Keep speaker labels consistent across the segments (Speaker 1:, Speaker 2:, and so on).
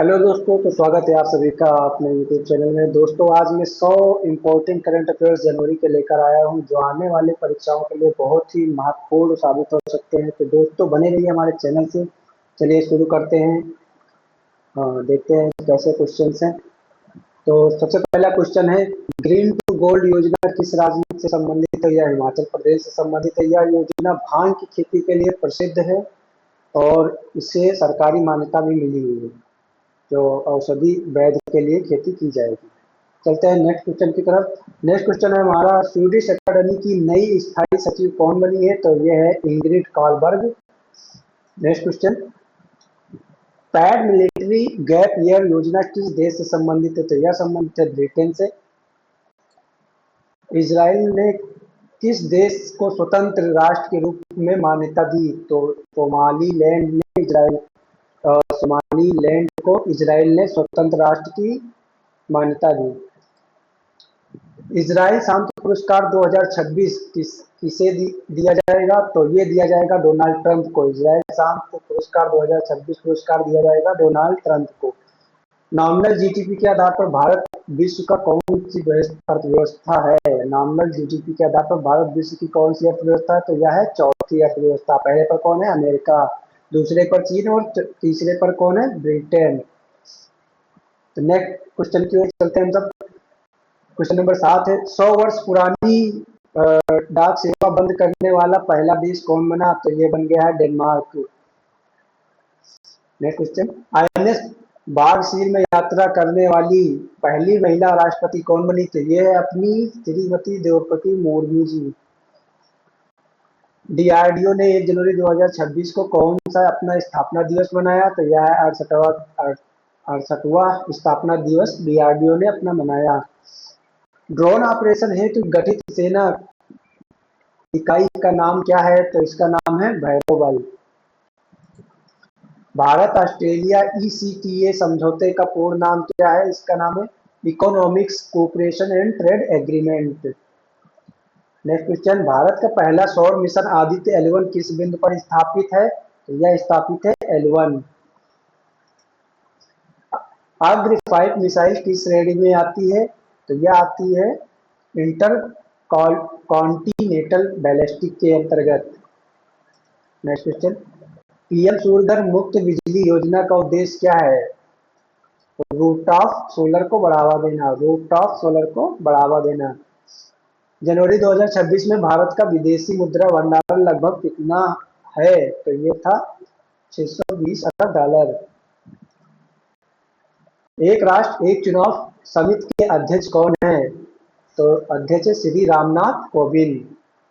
Speaker 1: Hello दोस्तों, तो स्वागत है आप सभी का अपने यूट्यूब चैनल में। दोस्तों, आज मैं 100 इम्पोर्टेंट करंट अफेयर्स जनवरी के लेकर आया हूं, जो आने वाले परीक्षाओं के लिए बहुत ही महत्वपूर्ण साबित हो सकते हैं। तो दोस्तों, बने रहिए हमारे चैनल से। चलिए शुरू करते हैं। देखते हैं कैसे क्वेश्चंस हैं। तो सबसे पहला क्वेश्चन है, ग्रीन टू गोल्ड योजना किस राज्य से संबंधित है? यह हिमाचल प्रदेश से संबंधित है। यह योजना भांग की खेती के लिए प्रसिद्ध है और इसे सरकारी मान्यता भी मिली हुई है, जो औषधि वैद्य के लिए खेती की जाएगी। चलते हैं नेक्स्ट क्वेश्चन की तरफ। नेक्स्ट क्वेश्चन है हमारा, स्वीडिश अकादमी की नई स्थायी सचिव कौन बनी है? तो यह है Ingrid Karlberg. Next question, paid military gap year योजना किस देश से संबंधित है? तो यह संबंधित है ब्रिटेन से। इजराइल ने किस देश को स्वतंत्र राष्ट्र के रूप में मान्यता दी? तो सोमालीलैंड को इजराइल ने स्वतंत्र राष्ट्र की मान्यता दी। इजराइल शांति पुरस्कार 2026 किसे दिया जाएगा? तो ये दिया जाएगा डोनाल्ड ट्रंप को। इजराइल शांति पुरस्कार 2026 पुरस्कार दिया जाएगा डोनाल्ड ट्रंप को। नॉमिनल जीडीपी के आधार पर भारत विश्व का कौन सी अर्थव्यवस्था है? नॉमिनल जीडीपी के आधार पर भारत विश्व की कौन सी अर्थव्यवस्था है? तो यह है चौथी अर्थव्यवस्था। पहले पर कौन है? अमेरिका। दूसरे पर चीन और तीसरे पर कौन है? ब्रिटेन। तो नेक्स्ट क्वेश्चन की ओर चलते हैं हम सब। क्वेश्चन नंबर 7 है, 100 वर्ष पुरानी डाक सेवा बंद करने वाला पहला देश कौन बना? तो ये बन गया है डेनमार्क। नेक्स्ट क्वेश्चन, आईएनएस बारहसीर में यात्रा करने वाली पहली महिला राष्ट्रपति कौन बनी? तो ये है अपनी श्रीमती द्रौपदी मुर्मू जी। डीआरडीओ ने 1 जनवरी 2026 को कौन सा अपना स्थापना दिवस मनाया? तो यह है 68वां स्थापना दिवस डीआरडीओ ने अपना मनाया। ड्रोन ऑपरेशन हेतु गठित सेना इकाई का नाम क्या है? तो इसका नाम है भैरव बल। भारत ऑस्ट्रेलिया ईसीटीए समझौते का पूर्ण नाम क्या है? इसका नाम है economics cooperation and trade agreement. Next question, Bharat का पहला सौर मिशन आदित्य L1 किस बिंदु पर स्थापित है? तो यह स्थापित है L1। अग्र 5 मिसाइल किस श्रेणी में आती है? तो यह आती है इंटर कॉन्टिनेंटल बैलिस्टिक के अंतर्गत। नेक्स्ट क्वेश्चन, पीएम सूर्यघर मुफ्त बिजली योजना का उद्देश्य क्या है? रूफटॉप सोलर को बढ़ावा देना। रूफटॉप सोलर को बढ़ावा देना। जनवरी 2026 में भारत का विदेशी मुद्रा भंडारण लगभग कितना है? तो ये था $620 अरब। एक राष्ट्र एक चुनाव समिति के अध्यक्ष कौन है? तो अध्यक्ष है श्री रामनाथ कोविंद।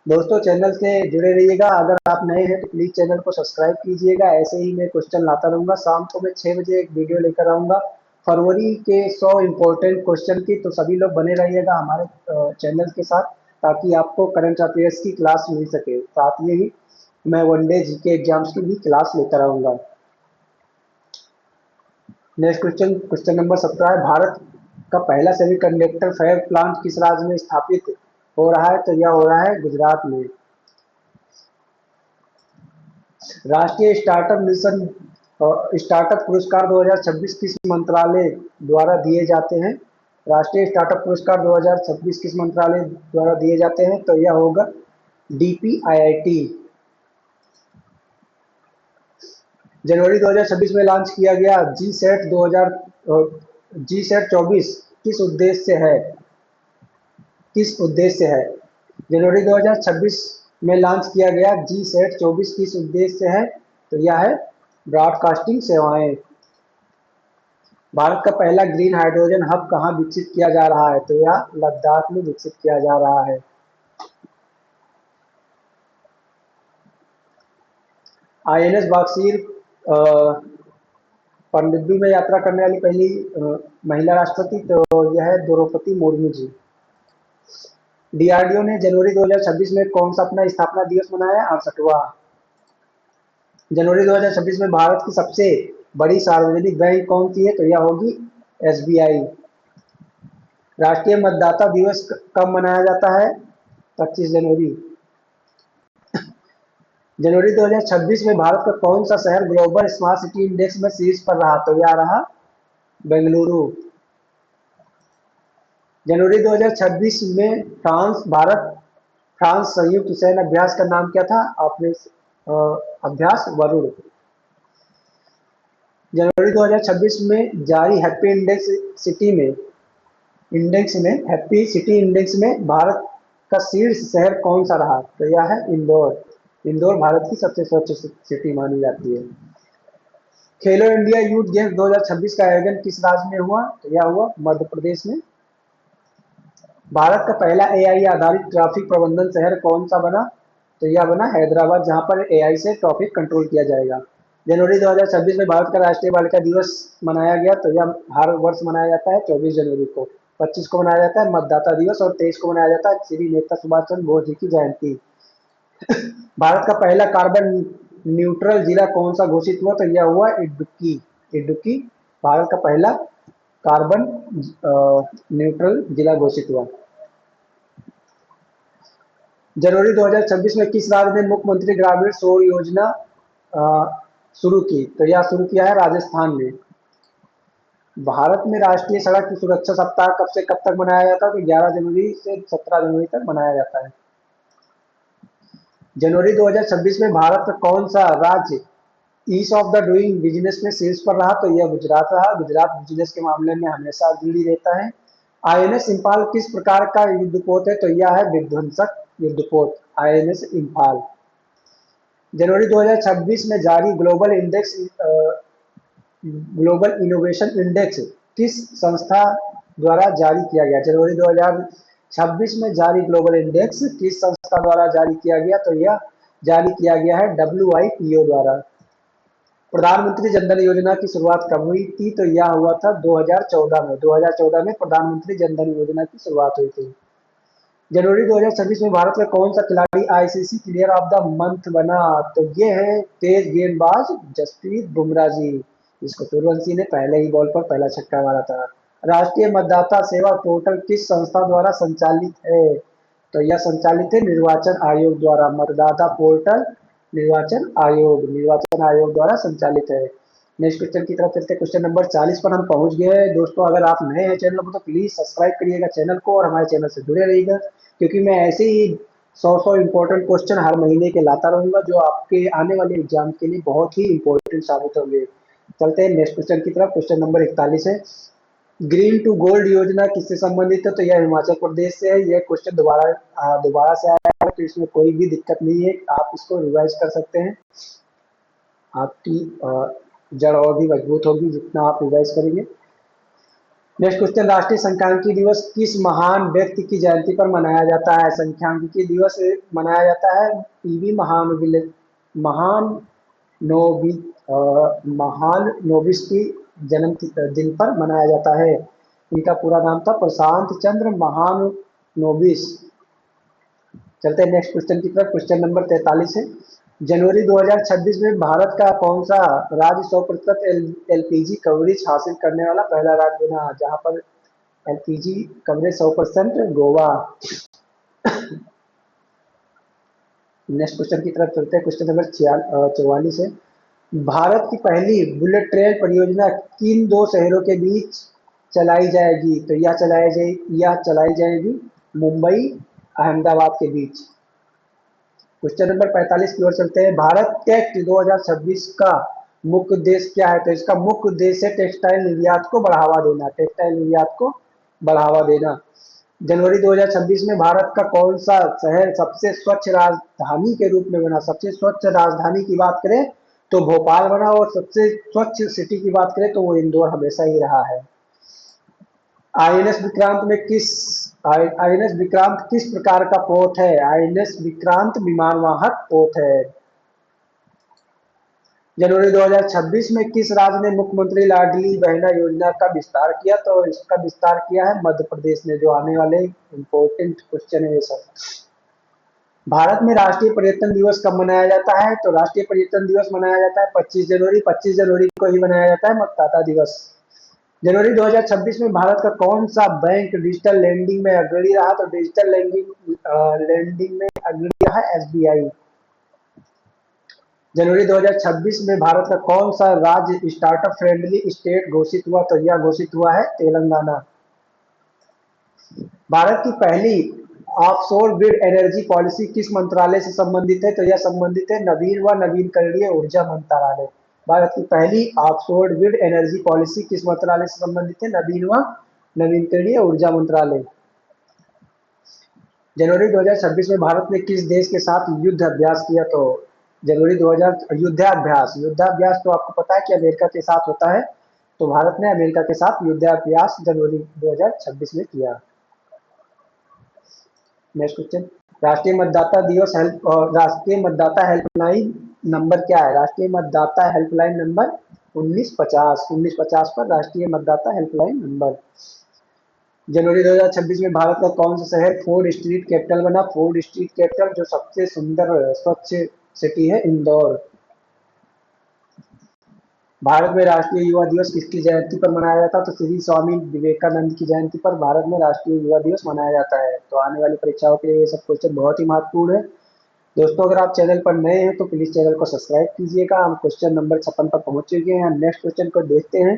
Speaker 1: दोस्तों, चैनल से जुड़े रहिएगा। अगर आप नए हैं तो प्लीज चैनल को सब्सक्राइब कीजिएगा। ऐसे ही मैं क्वेश्चन लाता रहूंगा। शाम को मैं 6 बजे एक वीडियो लेकर आऊंगा फरवरी के 100 इम्पोर्टेंट क्वेश्चन की। तो सभी लोग बने रहिएगा हमारे चैनल के साथ, ताकि आपको करंट अफेयर्स की क्लास मिल सके। साथ ही मैं वनडे जीके एग्जाम्स की भी क्लास लेकर आऊंगा। नेक्स्ट क्वेश्चन, क्वेश्चन नंबर 17 है, भारत का पहला सेमीकंडक्टर फैब प्लांट किस राज्य में स्थापित हो रहा है? तो यह हो रहा है गुजरात में। राष्ट्रीय स्टार्टअप मिशन स्टार्टअप पुरस्कार 2026 किस मंत्रालय द्वारा दिए जाते हैं? राष्ट्रीय स्टार्टअप पुरस्कार 2026 किस मंत्रालय द्वारा दिए जाते हैं? तो यह होगा DPIIT। जनवरी 2026 में लॉन्च किया गया जी सेट 24 किस उद्देश्य है? किस उद्देश्य है? जनवरी 2026 में लॉन्च किया गया जी सेट 24 किस उद्देश्य है? तो यह है ब्रॉडकास्टिंग सेवाएं। भारत का पहला ग्रीन हाइड्रोजन हब कहाँ विकसित किया जा रहा है? तो यह लद्दाख में विकसित किया जा रहा है। आईएनएस बक्सीर पनडुब्बी में यात्रा करने वाली पहली महिला राष्ट्रपति, तो यह है द्रौपदी मुर्मू जी। डीआरडीओ ने जनवरी 2026 में कौन सा अपना स्थापना दिवस मनाया? 68वां। जनवरी 2026 में भारत की सबसे बड़ी सार्वजनिक बैंक कौन सी है? तो यह होगी SBI। राष्ट्रीय मतदाता दिवस कब मनाया जाता है? 25 जनवरी। जनवरी 2026 में भारत का कौन सा शहर ग्लोबल स्मार्ट सिटी इंडेक्स में शीर्ष पर रहा? तो यह रहा बेंगलुरु। जनवरी 2026 में फ्रांस संयुक्त सैन्य अभ्यास का नाम क्या था? अभ्यास वरुण। जनवरी 2026 में जारी हैप्पी हैप्पी सिटी इंडेक्स में भारत का शीर्ष शहर कौन सा रहा? तो यह है इंदौर। इंदौर भारत की सबसे स्वच्छ सिटी मानी जाती है। खेलो इंडिया यूथ गेम्स 2026 का आयोजन किस राज्य में हुआ? तो यह हुआ मध्य प्रदेश में। भारत का पहला एआई आधारित ट्रैफिक प्रबंधन शहर कौन सा बना? तो यह बना हैदराबाद, जहां पर एआई से ट्रैफिक कंट्रोल किया जाएगा। जनवरी 2026 में भारत का राष्ट्रीय बालिका दिवस मनाया गया, तो यह हर वर्ष मनाया जाता है 24 जनवरी को। 25 को मनाया जाता है मतदाता दिवस और 23 को मनाया जाता है श्री नेता सुभाष चंद्र बोस जी की जयंती। भारत का पहला कार्बन न्यूट्रल जिला कौन सा घोषित हुआ? तो यह हुआ इडुक्की। इडुक्की भारत का पहला कार्बन न्यूट्रल जिला घोषित हुआ। जनवरी 2026 में किस राज्य ने मुख्यमंत्री ग्रामीण सौर योजना शुरू की? तो यह शुरू किया है राजस्थान में। भारत में राष्ट्रीय सड़क सुरक्षा सप्ताह कब से कब तक मनाया जाता है? तो 11 जनवरी से 17 जनवरी तक मनाया जाता है। जनवरी 2026 में भारत का कौन सा राज्य ease of the doing business में शीर्ष पर रहा? तो यह गुजरात रहा। गुजरात बिजनेस के मामले में हमेशा अग्रणी रहता है। आईएनएस इंफाल किस प्रकार का युद्धपोत है? तो यह है विध्वंसक युद्धपोत आईएनएस इंफाल। जनवरी 2026 में जारी ग्लोबल इनोवेशन इंडेक्स किस संस्था द्वारा जारी किया गया? जनवरी 2026 में जारी ग्लोबल इंडेक्स किस संस्था द्वारा जारी किया गया? तो यह जारी किया गया है WIPO द्वारा। प्रधानमंत्री जनधन योजना की शुरुआत कब हुई थी? तो यह हुआ था 2014 में। 2014 में प्रधानमंत्री जनधन योजना की शुरुआत हुई थी। जनवरी 2026 में भारत का कौन सा खिलाड़ी ICC player of the month बना? तो ये है तेज गेंदबाज जसप्रीत बुमराह जी, जिसको सूर्यवंशी ने पहले ही बॉल पर पहला छक्का मारा था। राष्ट्रीय मतदाता सेवा पोर्टल किस संस्था द्वारा संचालित है? तो यह संचालित है निर्वाचन आयोग द्वारा। मतदाता पोर्टल निर्वाचन आयोग द्वारा संचालित है। नेक्स्ट क्वेश्चन की तरफ चलते हैं। क्वेश्चन नंबर 40 पर हम पहुंच गए हैं। दोस्तों, अगर आप नए हैं चैनल पर तो प्लीज सब्सक्राइब करिएगा चैनल को और हमारे चैनल से जुड़े रहिएगा, क्योंकि मैं ऐसे ही 100 इंपॉर्टेंट क्वेश्चन हर महीने के लाता रहूंगा, जो आपके आने वाले एग्जाम के लिए बहुत ही इंपॉर्टेंट साबित होंगे। चलते हैं नेक्स्ट क्वेश्चन की तरफ। क्वेश्चन नंबर 41 है, ग्रीन टू गोल्ड योजना किससे संबंधित है? तो यह हिमाचल प्रदेश से है। यह क्वेश्चन दोबारा से आया है, तो इसमें कोई भी दिक्कत नहीं है, आप इसको रिवाइज कर सकते हैं। आपकी जड़ और भी मजबूत होगी जितना आप रिवाइज करेंगे। नेक्स्ट क्वेश्चन, राष्ट्रीय सांख्यिकी दिवस किस महान व्यक्ति की जयंती पर मनाया जाता है? सांख्यिकी दिवस मनाया जाता है पीवी महान नोबी महान नोबिस की जन्म दिन पर मनाया जाता है। इनका पूरा नाम था प्रशांत चंद्र महान नोबिस। चलते हैं नेक्स्ट क्वेश्चन की तरफ। क्वेश्चन नंबर 43 है, जनवरी 2026 में भारत का कौन सा राज्य 100% एलपीजी कवरेज हासिल करने वाला पहला राज्य बना? जहां पर LPG coverage 100% Goa. Next question की तरफ चलते हैं। क्वेश्चन नंबर 44 है, भारत की पहली बुलेट ट्रेन परियोजना किन दो शहरों के बीच चलाई जाएगी? तो यह चलाई जाएगी मुंबई अहमदाबाद के बीच। क्वेश्चन नंबर 45 की ओर चलते हैं। भारत टेक्ट 2026 का मुख्य उद्देश्य क्या है? तो इसका मुख्य उद्देश्य है टेक्सटाइल निर्यात को बढ़ावा देना। टेक्सटाइल निर्यात को बढ़ावा देना। जनवरी 2026 में भारत का कौन सा शहर सबसे स्वच्छ राजधानी के रूप में बना? सबसे स्वच्छ राजधानी की बात करें तो भोपाल बना, और सबसे स्वच्छ सिटी की बात करें तो वो इंदौर हमेशा ही रहा है। आईएनएस विक्रांत किस प्रकार का पोत है? आईएनएस विक्रांत विमानवाहक पोत है। जनवरी 2026 में किस राज्य ने मुख्यमंत्री लाडली बहना योजना का विस्तार किया? तो इसका विस्तार किया है मध्य प्रदेश ने। जो आने वाले इंपॉर्टेंट क्वेश्चन है ये सब। भारत में राष्ट्रीय पर्यटन दिवस कब मनाया जाता है? तो राष्ट्रीय पर्यटन दिवस मनाया जाता है 25 जनवरी। 25 जनवरी को ही मनाया जाता है मतदाता दिवस। जनवरी 2026 में भारत का कौन सा बैंक डिजिटल लेंडिंग में अग्रणी रहा? तो डिजिटल लेंडिंग में अग्रणी रहा एसबीआई। जनवरी 2026 में भारत का कौन सा राज्य स्टार्टअप फ्रेंडली स्टेट घोषित हुआ? तो यह घोषित हुआ है तेलंगाना। भारत की पहली ऑफशोर विंड एनर्जी पॉलिसी किस मंत्रालय से संबंधित है? तो यह संबंधित है नवीन व नवीनकरणीय ऊर्जा मंत्रालय। भारत की पहली ऑफशोर विंड एनर्जी पॉलिसी किस मंत्रालय से संबंधित है? नवीन व नवीनकरणीय ऊर्जा मंत्रालय। जनवरी 2026 में भारत ने किस देश के साथ युद्ध अभ्यास किया? तो जनवरी 2000 युद्धाभ्यास युद्धाभ्यास तो आपको पता है कि अमेरिका के साथ होता है, तो भारत ने अमेरिका के साथ युद्धाभ्यास जनवरी 2026 में किया। नेक्स्ट क्वेश्चन, राष्ट्रीय मतदाता दिवस हेल्प राष्ट्रीय मतदाता हेल्पलाइन नंबर क्या है? राष्ट्रीय मतदाता हेल्पलाइन नंबर 1950 पर राष्ट्रीय मतदाता हेल्पलाइन नंबर। जनवरी 2026 में भारत का कौन सा शहर फोर्ड स्ट्रीट कैपिटल बना? फोर्ड स्ट्रीट कैपिटल जो सबसे सुंदर स्वच्छ सिटी है, इंदौर। भारत में राष्ट्रीय युवा दिवस किसकी जयंती पर मनाया जाता है? तो श्री स्वामी विवेकानंद की जयंती पर भारत में राष्ट्रीय युवा दिवस मनाया जाता है। तो आने वाली परीक्षाओं के लिए ये सब क्वेश्चन बहुत ही महत्वपूर्ण है। दोस्तों, अगर आप चैनल पर नए हैं तो प्लीज चैनल को सब्सक्राइब कीजिएगा। हम क्वेश्चन नंबर 56 पर पहुंच चुके हैं। नेक्स्ट क्वेश्चन को देखते हैं।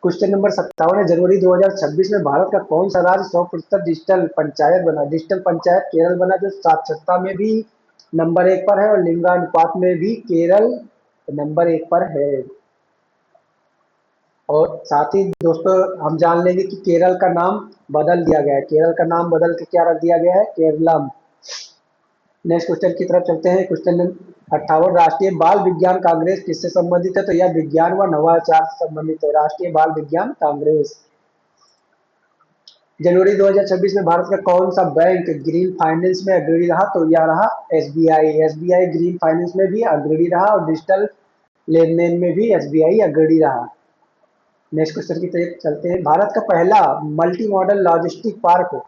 Speaker 1: क्वेश्चन नंबर 57 है, जनवरी 2026 में भारत का कौन सा राज्य 100% डिजिटल पंचायत बना? डिजिटल पंचायत केरल बना, जो साक्षरता में भी नंबर 1 पर है और लिंगानुपात में भी केरल नंबर 1 पर है। और साथ ही दोस्तों हम जान लेंगे कि केरल का नाम बदल दिया गया है। केरल का नाम बदल के क्या रख दिया गया है? केरलम। नेक्स्ट क्वेश्चन की तरफ चलते हैं। क्वेश्चन नंबर 58, राष्ट्रीय बाल विज्ञान कांग्रेस किससे संबंधित है? तो यह विज्ञान व नवाचार से संबंधित है। राष्ट्रीय बाल विज्ञान कांग्रेस। जनवरी 2026 में भारत का कौन सा बैंक ग्रीन फाइनेंस में अग्रणी रहा? तो यह रहा एसबीआई। एसबीआई ग्रीन फाइनेंस में भी अग्रणी रहा और डिजिटल लेन देन में भी एसबीआई अग्रणी रहा। नेक्स्ट क्वेश्चन की तरफ चलते हैं। भारत का पहला मल्टी मॉडल लॉजिस्टिक पार्क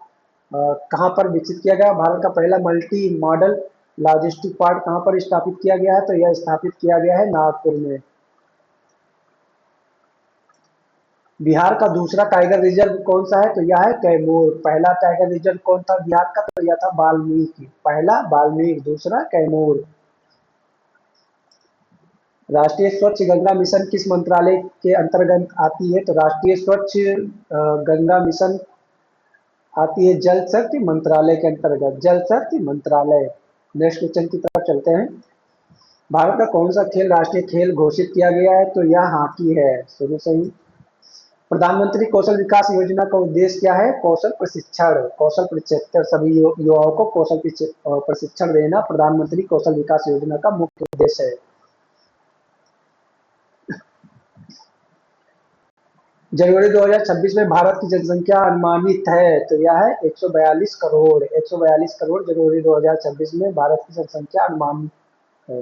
Speaker 1: कहाँ पर विकसित किया गया? भारत का पहला मल्टी मॉडल लॉजिस्टिक पार्क कहाँ पर स्थापित किया गया है? तो यह स्थापित किया गया है नागपुर में। बिहार का दूसरा टाइगर रिजर्व कौन सा है? तो यह है कैमूर। पहला टाइगर रिजर्व कौन था बिहार का? तो यह था वाल्मीकि। पहला वाल्मीकि, दूसरा कैमूर। राष्ट्रीय स्वच्छ गंगा मिशन किस मंत्रालय के अंतर्गत आती है? तो राष्ट्रीय स्वच्छ गंगा मिशन आती है जल शक्ति मंत्रालय के अंतर्गत। जल शक्ति मंत्रालय। नेक्स्ट क्वेश्चन की तरफ चलते हैं। भारत का कौन सा खेल राष्ट्रीय खेल घोषित किया गया है? तो यह हॉकी है। सुनो सही। प्रधानमंत्री कौशल विकास योजना का उद्देश्य क्या है? कौशल प्रशिक्षण। कौशल प्रशिक्षण सभी युवाओं को कौशल प्रशिक्षण देना प्रधानमंत्री कौशल विकास योजना का मुख्य उद्देश्य है। जनवरी 2026 में भारत की जनसंख्या अनुमानित है, तो यह है 142 करोड़। 142 करोड़ जनवरी 2026 में भारत की जनसंख्या अनुमानित है।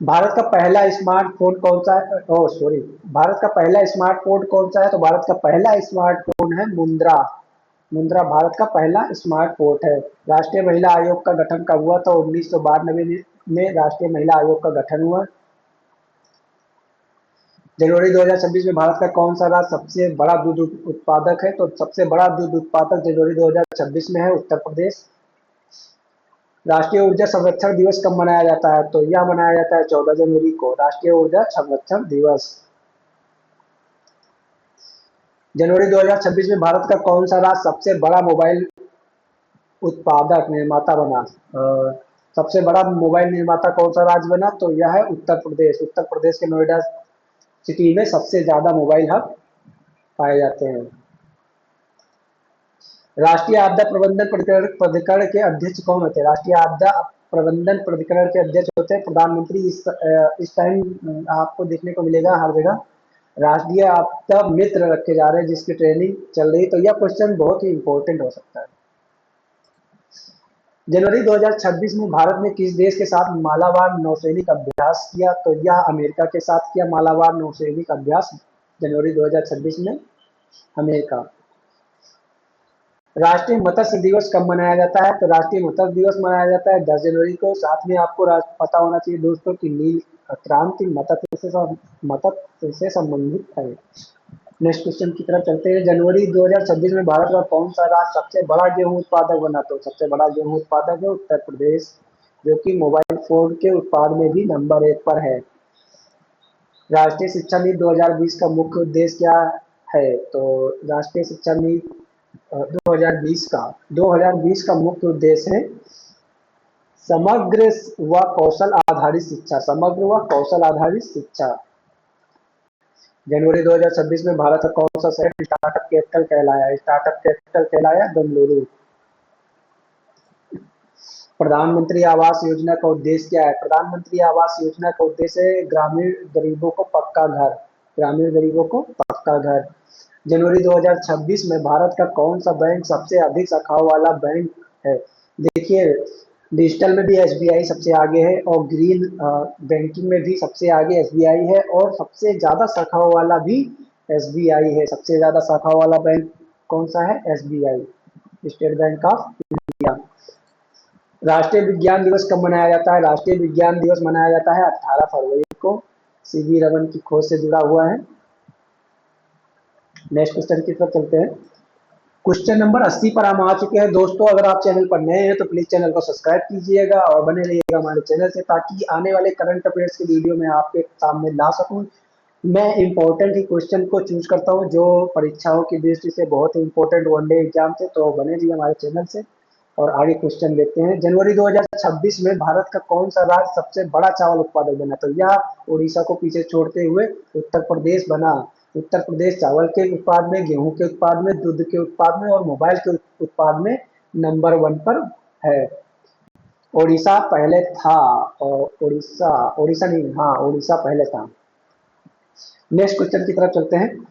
Speaker 1: भारत का पहला स्मार्टफोन कौन सा है? ओह सॉरी, भारत का पहला स्मार्टफोन कौन सा है? तो भारत का पहला स्मार्टफोन है मुद्रा। मुद्रा भारत का पहला स्मार्टफोन है। राष्ट्रीय महिला आयोग का गठन कब हुआ? तो 1992 में राष्ट्रीय महिला आयोग का गठन हुआ। जनवरी 2026 में भारत का कौन सा राज्य सबसे बड़ा दूध उत्पादक है? तो सबसे बड़ा दूध उत्पादक जनवरी 2026 में है उत्तर प्रदेश। राष्ट्रीय ऊर्जा संरक्षण दिवस कब मनाया जाता है? तो यह मनाया जाता है 14 जनवरी को, राष्ट्रीय ऊर्जा संरक्षण दिवस। जनवरी 2026 में भारत का कौन सा राज्य सबसे बड़ा मोबाइल उत्पादक निर्माता बना? सबसे बड़ा मोबाइल निर्माता कौन सा राज्य बना? तो यह है उत्तर प्रदेश। उत्तर प्रदेश के नोएडा सिटी में सबसे ज्यादा मोबाइल हब पाए जाते हैं। राष्ट्रीय आपदा प्रबंधन प्राधिकरण के अध्यक्ष कौन होते हैं? राष्ट्रीय आपदा प्रबंधन प्राधिकरण के अध्यक्ष होते हैं प्रधानमंत्री। इस टाइम आपको देखने को मिलेगा हर जगह राष्ट्रीय आपदा मित्र रखे जा रहे हैं जिसकी ट्रेनिंग चल रही है। तो यह क्वेश्चन बहुत ही इंपॉर्टेंट हो सकता है। जनवरी 2026 में भारत ने किस देश के साथ मालाबार नौसैनिक अभ्यास किया? तो यह अमेरिका के साथ किया मालाबार नौसैनिक अभ्यास जनवरी 2026 में, अमेरिका। राष्ट्रीय मत्स्य दिवस कब मनाया जाता है? तो राष्ट्रीय मत्स्य दिवस मनाया जाता है 10 जनवरी को। साथ में आपको पता होना चाहिए दोस्तों कि नील क्रांति मत्स्य से संबंधित है। नेक्स्ट क्वेश्चन की तरफ चलते हैं। जनवरी 2026 में भारत का कौन सा राज्य सबसे बड़ा गेहूं उत्पादक बना? तो सबसे बड़ा गेहूं उत्पादक है उत्तर प्रदेश। जो कि मोबाइल फोन के उत्पाद में भी नंबर 1 पर है। राष्ट्रीय शिक्षा नीति 2020 का मुख्य उद्देश्य क्या है? तो राष्ट्रीय शिक्षा नीति 2020 का मुख्य उद्देश्य है समग्र व कौशल आधारित शिक्षा। समग्र व कौशल आधारित शिक्षा। जनवरी 2026 में भारत का कौन सा शहर स्टार्टअप कैपिटल कहलाया? स्टार्टअप कैपिटल कहलाया बेंगलुरु। प्रधानमंत्री आवास योजना का उद्देश्य क्या है? प्रधानमंत्री आवास योजना का उद्देश्य है ग्रामीण गरीबों को पक्का घर। ग्रामीण गरीबों को पक्का घर। जनवरी 2026 में भारत का कौन सा बैंक सबसे अधिक शाखाओं वाला बैंक है? देखिए, डिजिटल में भी एसबीआई सबसे आगे है और ग्रीन बैंकिंग में भी सबसे आगे एसबीआई है और सबसे ज्यादा शाखाओं वाला भी एसबीआई है। सबसे ज्यादा शाखाओं वाला बैंक कौन सा है? SBI, state bank of India. राष्ट्रीय विज्ञान दिवस कब मनाया जाता है? राष्ट्रीय विज्ञान दिवस मनाया जाता है 18 फरवरी को। सीवी रमन की खोज से जुड़ा हुआ है। नेक्स्ट क्वेश्चन की तरफ चलते हैं। क्वेश्चन नंबर 80 पर हम आ चुके हैं दोस्तों। अगर आप चैनल पर नए हैं तो प्लीज चैनल को सब्सक्राइब कीजिएगा और बने रहिएगा हमारे चैनल से, ताकि आने वाले करंट अफेयर्स की वीडियो में आपके सामने ला सकूं। मैं इंपॉर्टेंट ही क्वेश्चन को चूज करता हूं जो परीक्षाओं की दृष्टि से बहुत ही इंपॉर्टेंट वनडे एग्जाम थे, तो बने रहिए हमारे चैनल से। और आगे क्वेश्चन देखते हैं। जनवरी 2026 में भारत का कौन सा राज्य सबसे बड़ा चावल उत्पादक बना? तो यह उड़ीसा को पीछे छोड़ते हुए उत्तर प्रदेश बना। उत्तर प्रदेश चावल के उत्पाद में, गेहूं के उत्पाद में, दूध के उत्पाद में और मोबाइल के उत्पाद में नंबर 1 पर है। उड़ीसा पहले था, और उड़ीसा नहीं, हाँ उड़ीसा पहले था। नेक्स्ट क्वेश्चन की तरफ चलते हैं।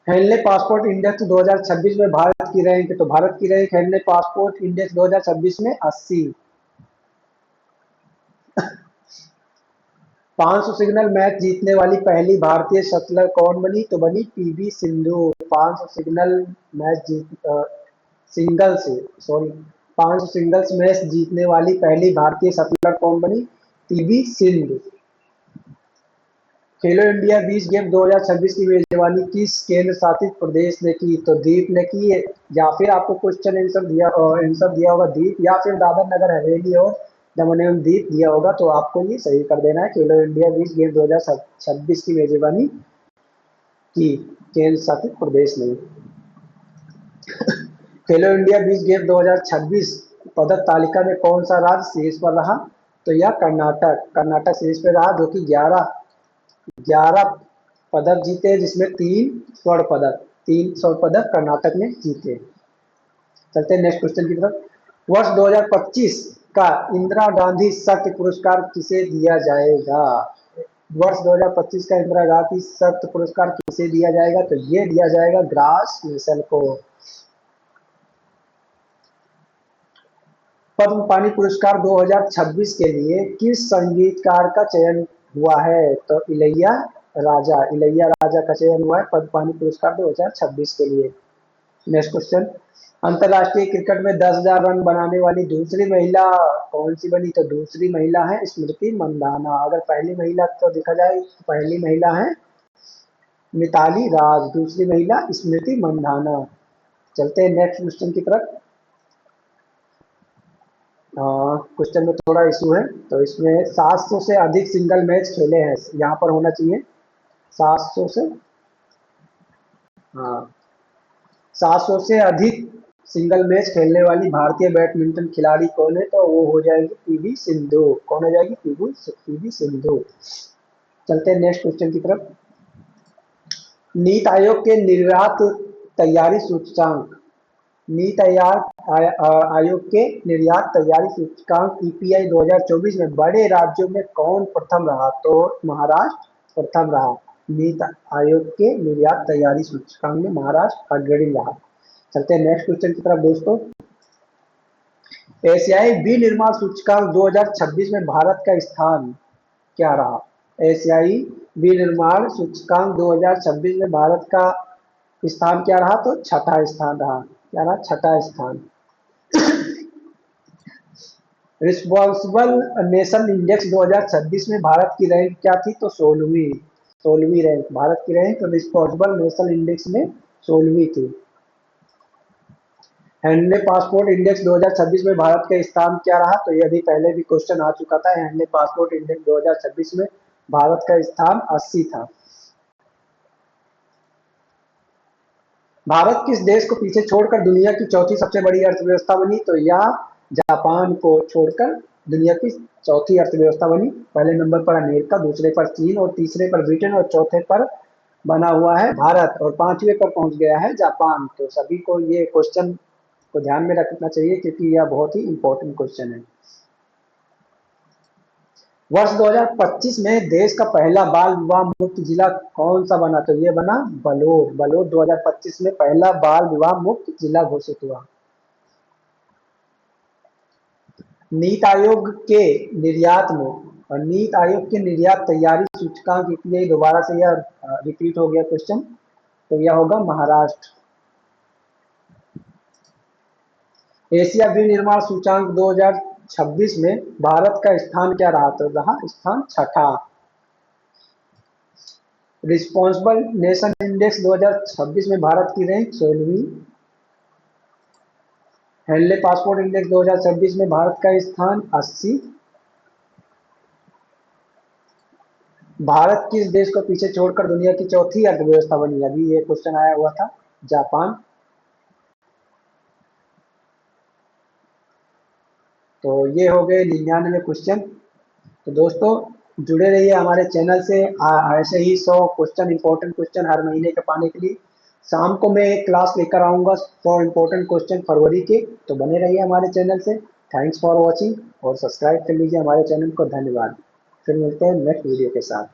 Speaker 1: हेनले पासपोर्ट इंडेक्स 2026 में भारत की रैंक, तो भारत की रैंक हेनले पासपोर्ट इंडेक्स 2026 में 80। 500 सिग्नल मैच जीतने वाली पहली भारतीय शटलर कौन बनी? तो बनी PV Sindhu. 500 signal match single से सॉरी 500 सिंगल्स मैच जीतने वाली पहली भारतीय शटलर कौन बनी? पीवी सिंधु। खेलो इंडिया बीच गेम 2026 की मेजबानी किस केंद्र शासित प्रदेश ने की? तो दीप ने की है, या फिर आपको क्वेश्चन आंसर दिया होगा दीप, या फिर दादर नगर हवेली और दमन एवं दीप दिया होगा, तो आपको ये सही कर देना है। खेलो इंडिया बीच गेम 2026 की मेजबानी की केंद्र शासित प्रदेश ने। खेलो इंडिया बीच गेम 2026 पदक तालिका में कौन सा राज्य शीर्ष पर रहा? तो यह कर्नाटक शीर्ष पर रहा, जो कि 11 पदक जीते, जिसमें 3 स्वर्ण पदक कर्नाटक ने जीते। चलते हैं नेक्स्ट क्वेश्चन की तरफ। वर्ष 2025 का इंदिरा गांधी शक्ति पुरस्कार किसे दिया जाएगा? वर्ष 2025 का इंदिरा गांधी शक्ति पुरस्कार किसे दिया जाएगा? तो ये दिया जाएगा ग्रास मिशेल को। पद्म पानी पुरस्कार 2026 के लिए किस संगीतकार का चयन हुआ है? तो इलैया राजा का चयन हुआ है पद्म पानी पुरस्कार 2026 के लिए। Next question. अंतरराष्ट्रीय क्रिकेट में 10,000 रन बनाने वाली दूसरी महिला कौन सी बनी? तो दूसरी महिला है स्मृति मंदाना। अगर पहली महिला तो देखा जाए तो पहली महिला है मिताली राज, दूसरी महिला स्मृति मंदाना। चलते हैं नेक्स्ट क्वेश्चन की तरफ। क्वेश्चन में थोड़ा इशू है, तो इसमें 700 से अधिक सिंगल मैच खेले हैं, यहाँ पर होना चाहिए 700 से, हाँ 700 से अधिक सिंगल मैच खेलने वाली भारतीय बैडमिंटन खिलाड़ी कौन है? तो वो हो जाएगी पीवी सिंधु। कौन हो जाएगी? पीवी सिंधु। चलते हैं नेक्स्ट क्वेश्चन की तरफ। नीति आयोग के निर्यात तैयारी सूचकांक, नीति आयोग के निर्यात तैयारी सूचकांक ईपीआई 2024 में बड़े राज्यों में कौन प्रथम रहा? तो महाराष्ट्र प्रथम रहा। नीति आयोग के निर्यात तैयारी सूचकांक में महाराष्ट्र अग्रणी रहा। चलते हैं नेक्स्ट क्वेश्चन की तरफ दोस्तों। एशियाई विनिर्माण सूचकांक 2026 में भारत का स्थान क्या रहा? एशियाई विनिर्माण सूचकांक 2026 में भारत का स्थान क्या रहा? तो छठा स्थान रहा। क्या रहा? छठा स्थान। रिस्पॉन्सिबल नेशन इंडेक्स 2026 में भारत की रैंक क्या थी? तो 16वीं रैंक। भारत की रैंक रिस्पॉन्सिबल नेशन इंडेक्स में 16वीं थी। हैंडले पासपोर्ट इंडेक्स 2026 में भारत का स्थान क्या रहा? तो ये अभी पहले भी क्वेश्चन आ चुका था। हैंडले पासपोर्ट इंडेक्स 2026 में भारत का स्थान 80 था। भारत किस देश को पीछे छोड़कर दुनिया की चौथी सबसे बड़ी अर्थव्यवस्था बनी? तो यह जापान को छोड़कर दुनिया की चौथी अर्थव्यवस्था बनी। पहले नंबर पर अमेरिका, दूसरे पर चीन और तीसरे पर ब्रिटेन और चौथे पर बना हुआ है भारत और पांचवें पर पहुंच गया है जापान। तो सभी को ये क्वेश्चन को ध्यान में रखना चाहिए क्योंकि यह बहुत ही इंपॉर्टेंट क्वेश्चन है। वर्ष 2025 में देश का पहला बाल विवाह मुक्त जिला कौन सा बना? तो ये बना बलौर। बलौर 2025 में पहला बाल विवाह मुक्त जिला घोषित हुआ। नीति आयोग के निर्यात में और नीति आयोग के निर्यात तैयारी सूचकांक कितने? दोबारा से यह रिपीट हो गया क्वेश्चन, तो यह होगा महाराष्ट्र। एशिया विनिर्माण सूचांक 2026 में भारत का स्थान क्या रहा? तो रहा स्थान छठा। रिस्पॉन्सिबल नेशन इंडेक्स 2026 में भारत की रैंक 16वीं। हैंडले पासपोर्ट इंडेक्स 2026 में भारत का स्थान 80। भारत किस देश को पीछे छोड़कर दुनिया की चौथी अर्थव्यवस्था बनी? अभी ये क्वेश्चन आया हुआ था, जापान। तो ये हो गए 99 क्वेश्चन। तो दोस्तों जुड़े रहिए हमारे चैनल से, ऐसे ही 100 क्वेश्चन, इंपॉर्टेंट क्वेश्चन हर महीने के पाने के लिए। शाम को मैं एक क्लास लेकर आऊँगा 100 इंपॉर्टेंट क्वेश्चन फरवरी के, तो बने रहिए हमारे चैनल से। थैंक्स फॉर वॉचिंग और सब्सक्राइब कर लीजिए हमारे चैनल को। धन्यवाद। फिर मिलते हैं नेक्स्ट वीडियो के साथ।